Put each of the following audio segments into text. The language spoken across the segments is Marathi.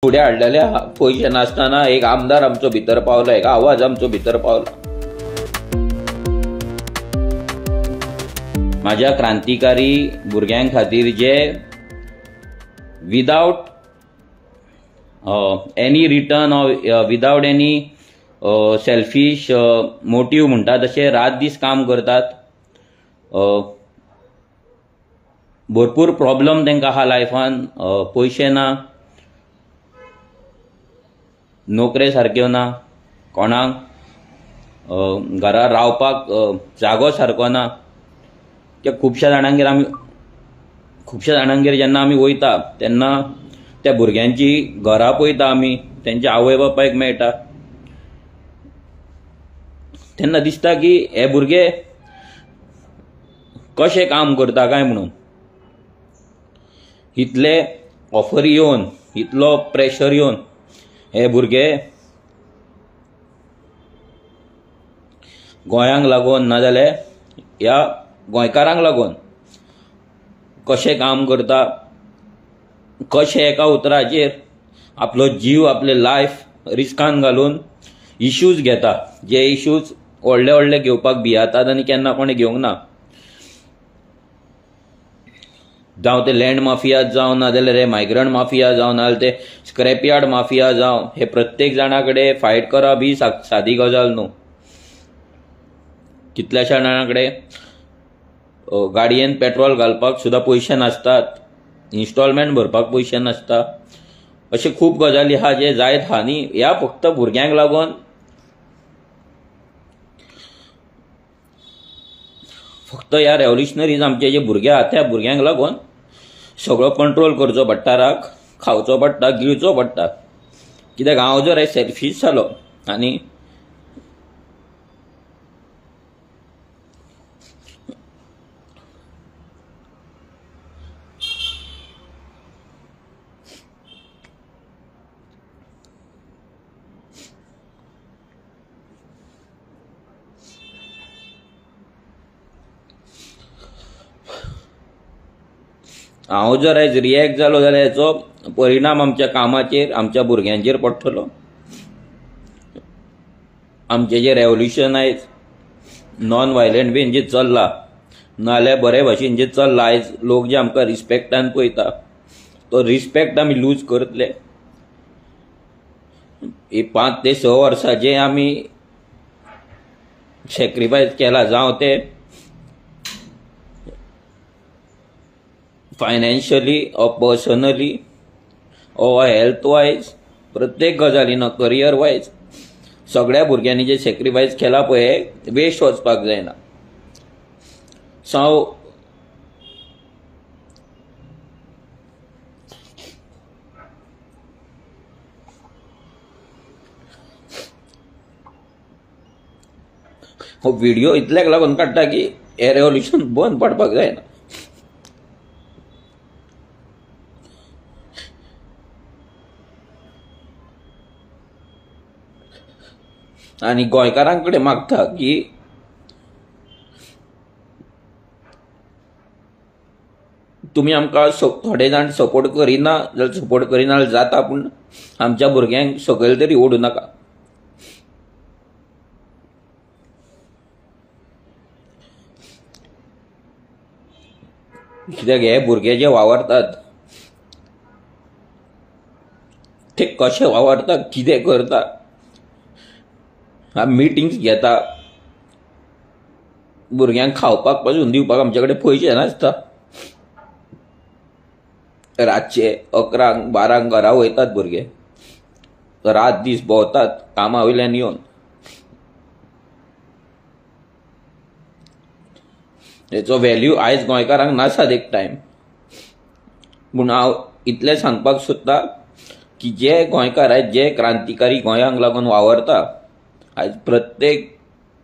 फुडें हाडलेले पयशे नासतना एक आमदार आमचो भितर पावलो, एक आवाज आमचो भितर पावलो. माझ्या क्रांतिकारी भुरग्यां खातीर जे without any return or without any selfish motive म्हणटा तशें रात दीस काम करतात. भरपूर प्रॉब्लम तांकां आहा लायफान. पयशे ना, नोकरे सारक्यो ना, कोणाक घरा रावपाक जागो सारको ना. त्या खुबश्या जाणांगेर जेन्ना आमी वयता तेन्ना त्या भुरग्यांची घरां पळयता आमी, तेंच्या आवय बापायक मेळटा तेन्ना दिसता की हे भुरगे कशें काम करता काय म्हणून. इतले ऑफर येवन, इतलो प्रेशर येवन हे भुरगे गोंयांक लागून नाजाल्यार ह्या गोंयकारांक लागून कशें काम करता, कशें एका उतराचेर आपलो जीव, आपले लायफ रिस्कान घालून इश्यूज घेता, जे इश्यूज व्हडले व्हडले घेवपाक भियातात आनी केन्ना कोणें घेवंक ना. जावं ते लँड माफिया जावं, नाजाल्यार हे मायग्रंट माफिया जावं, नाजाल्यार ते स्क्रॅपयार्ड माफिया जावं, हे प्रत्येक जाणा कडेन फायट करप ही सादी गजाल न्हू. कितल्याशा जाणा कडेन गाडयेन पेट्रोल घालपाक सुद्दां पयशे नासतात, इन्स्टॉलमेंट भरपाक पयशे नासता. अशे खूब गजाली आहा जे जायत आहा न्ही. ह्या फक्त भुरग्यांक लागून, फक्त ह्या रेव्होल्युशनरीज आमचे जे भुरगे आहात त्या भुरग्यांक लागून सगळो कंट्रोल करचो पडटा, राग खावचो पडटा, गिळचो पडटा. कित्याक हांव जर सेल्फीश जालो आनी हांव जर आयज रिएक्ट जालो जाल्यार हेचो परिणाम आमच्या कामाचेर, आमच्या भुरग्यांचेर पडटलो. आमचें जें रेव्होल्युशन आयज नॉन वायलंट वेन जें चल्लां, नाजाल्यार बरे भाशेन जें चल्लां, आयज लोक जे आमकां रिस्पेक्टान पळयता तो रिस्पेक्ट आमी लूज करतले. ही 5 ते 6 वर्सां जे आमी सॅक्रिफायस केला, जावं ते financially or personally or health wise, प्रत्येक गजालीन, करियर वायज सगळ्या भुरग्यांनी जे सॅक्रिफायस केला पळय हे वेस्ट वचपाक जायना. सो हो व्हिडिओ इतल्याक लागून काडटा की हे रेव्होल्युशन बंद पडपाक जायना. आनी गोंयकारांक कडेन मागता की तुमी आमकां थोडे जाण सपोर्ट करिना जाल्यार सपोर्ट करिना जाल्यार जाता, पूण आमच्या भुरग्यांक सकयल तरी ओडूं नाका. कित्याक हे भुरगे जे वावरतात ते कशें वावरता, कितें करता, मिटिंग्स घेता, भुरग्यांक खावपाक पासून दिवपाक आमचे कडेन पयशे नासता. रातचे 11 12 घरा वयतात भुरगे, रात दीस भोंवतात कामा वयल्यान येवन. हेचो व्हॅल्यू आयज गोंयकारांक नासात एक टायम. पूण हांव इतलें सांगपाक सोदतां की जे गोंयकार आयज जे क्रांतिकारी गोंयांक लागून वावरता, आयज प्रत्येक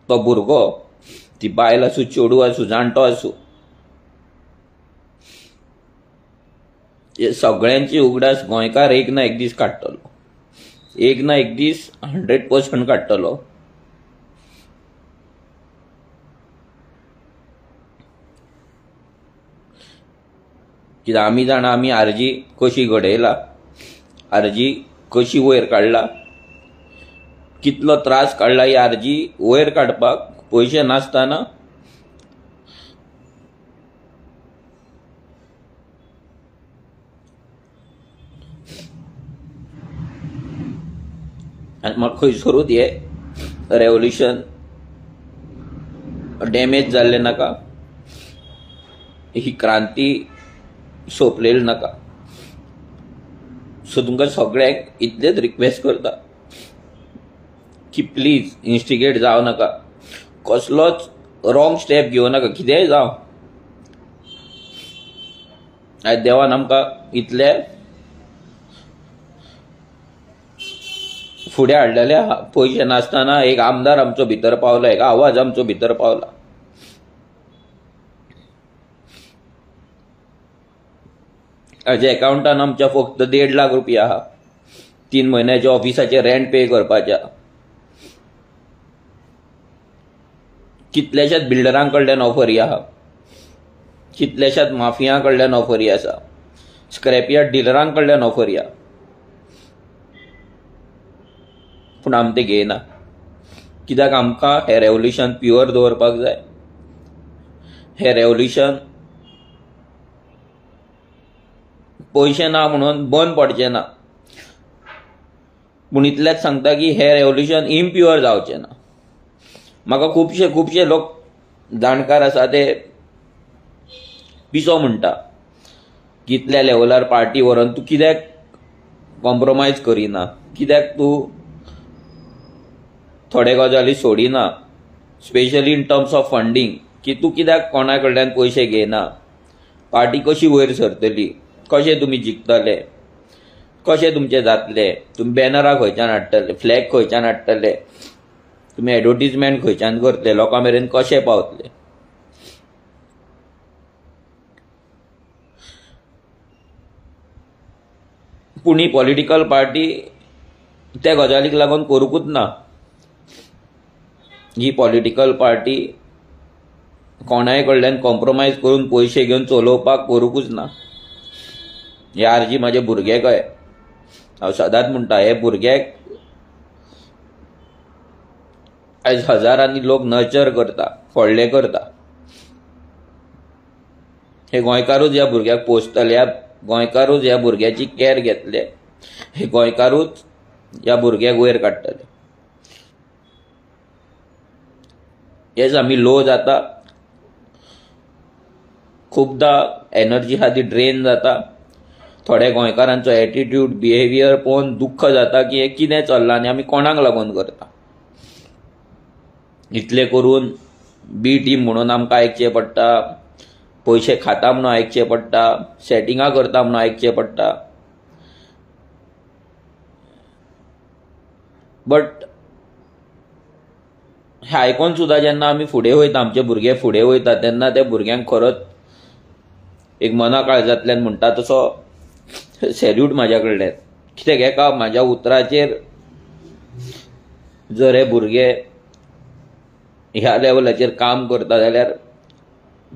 तो भुरगो, ती बायल आसूं, चेडूं आसूं, जाणटो आसूं, हे सगळ्यांची उगडास गोंयकार एक ना एक दीस काडटलो, एक ना एक दीस 100% काडटलो. कित्याक आमी जाणा आमी आरजी कशी घडयला, आरजी कशी वयर काडला, कितलो त्रास काडला ही आरजी वयर काडपाक पयशे नासतना आनी म्हाका खंयसरूच हे रेवल्युशन डॅमेज जाल्ले नाका, ही क्रांती सोंपलेली नाका. सो तुमकां सगळ्यांक इतलेच रिक्वेस्ट करता की प्लीज इन्स्टिगेट जाव नाका, कसलोच रॉंग स्टेप घेवं नाका, कितेंय जावं. आयज देवान आमकां इतले फुडें हाडलेले आहा. पयशे नासतना एक आमदार आमचो भितर पावला, एक आवाज आमचो भितर पावला. हाजे अकाउंटान आमच्या फक्त 1.5 लाख रुपया आहा. 3 म्हयन्याच्या ऑफिसाचे रेंट पे करपाचे. कितल्याशाच बिल्डरां कडल्यान ऑफरी आहा, कितल्याशाच माफियां कडल्यान ऑफरी आसा, स्क्रॅपयार्ड डिलरां कडल्यान ऑफरी आहा. पूण आमी ते घेयना. कित्याक आमकां हें रेवल्युशन प्युअर दवरपाक जाय. हें रेवल्युशन पयशे ना म्हणून बंद पडचें ना, पूण इतलेंच सांगता की हें रेवल्युशन इम्प्युअर जावचें ना. म्हाका खुबशे लोक जाणकार आसा ते पिसो म्हणटा की इतल्या लेवलार पार्टी व्हरून तूं कित्याक कॉम्प्रोमायज करिना, कित्याक तूं थोडे गजाली सोडिना, specially in terms of funding, की तूं कित्याक कोणा कडल्यान पयशे घेयना. पार्टी कशी वयर सरतली, कशे तुमी जिखतले, कशें तुमचें जातले, तुमी बॅनरां खंयच्यान हाडटले, फ्लॅग खंयच्यान हाडटले, तुमी एडवर्टिजमेंट खंयच्यान करतले, लोकां मेरेन कशे पावतले. पूण ही पॉलिटिकल पार्टी त्या गजालीक लागून करूंकूच ना. ही पॉलिटिकल पार्टी कोणाय कडल्यान कॉम्प्रोमायज करून पयशे घेवन चलोवपाक करूंकूच ना. हे आरजी म्हाजे भुरगे कहे, हांव सदांच म्हणटा, हे भुरग्याक आयज हजारांनी लोक नर्चर करता, व्हडले करता. हे गोंयकारूच ह्या भुरग्याक पोसतले, ह्या गोंयकारूच ह्या भुरग्याची कॅर घेतले, हे गोंयकारूच ह्या भुरग्याक वयर काडटले. हेच आमी लो जाता, खूबदां एनर्जी आहा ती ड्रेन जाता. थोड्या गोंयकारांचो एटिट्यूड बिहेवियर पळोवन दुख्ख जाता की हे कितें चल्लां आनी आमी कोणाक लागून करता. इतले करून बी टीम म्हणून आमकां आयकचें पडटा, पयशे खाता म्हणून आयकचें पडटा, सेटिंगां करता म्हणून आयकचें पडटा. बट हें आयकोन सुद्दां जेन्ना आमी फुडें वयता, आमचे भुरगे फुडें वयता, तेन्ना त्या भुरग्यांक खरोच एक मना काळजांतल्यान म्हणटा तसो सॅल्यूट म्हाज्या कडल्यान. कित्याक एका म्हाज्या उतराचेर जर हे भुरगे ह्या लेवलाचेर काम करता जाल्यार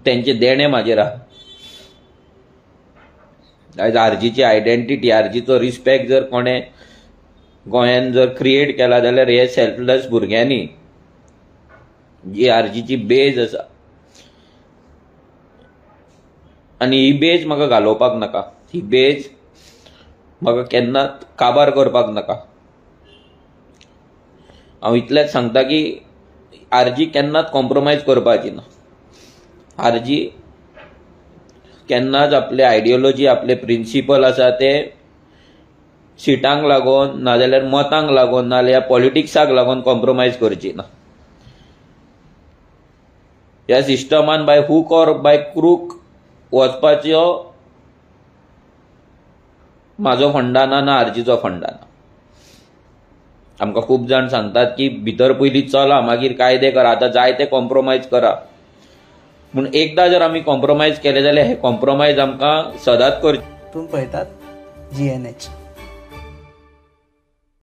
तेंचे देणे म्हाजेर आहा. आयज आरजीची आयडेंटिटी, आरजीचो रिस्पेक्ट जर कोणें गोंयान जर क्रिएट केला जाल्यार हे सेल्फलेस भुरग्यांनी, जी आरजीची बेज आसा. आनी ही बेज म्हाका घालोवपाक नाका, ही बेज म्हाका केन्नाच काबार करपाक नाका. हांव इतलेंच सांगता की आरजी केन्नाच कॉम्प्रोमायज करपाची ना. आरजी केन्नाच आपले आयडियोलॉजी, आपले प्रिंसिपल आसा ते सिटांक लागून, नाजाल्यार मतांक लागून, नाजाल्यार पॉलिटिक्साक लागून कॉम्प्रोमायज करची ना. ह्या सिस्टमान by hook or by crook वचपाचो म्हाजो फंडाना ना, आरजीचो फंडाना. आमकां खूब जाण सांगतात की भितर पयलीं चला, मागीर कायदे करा, आतां जाय ते कॉम्प्रोमायज करा. पूण एकदां जर आमी कॉम्प्रोमायज केले जाल्यार हे कॉम्प्रोमायज आमकां सदांच करचें. तुम्ही पळयतात GNH.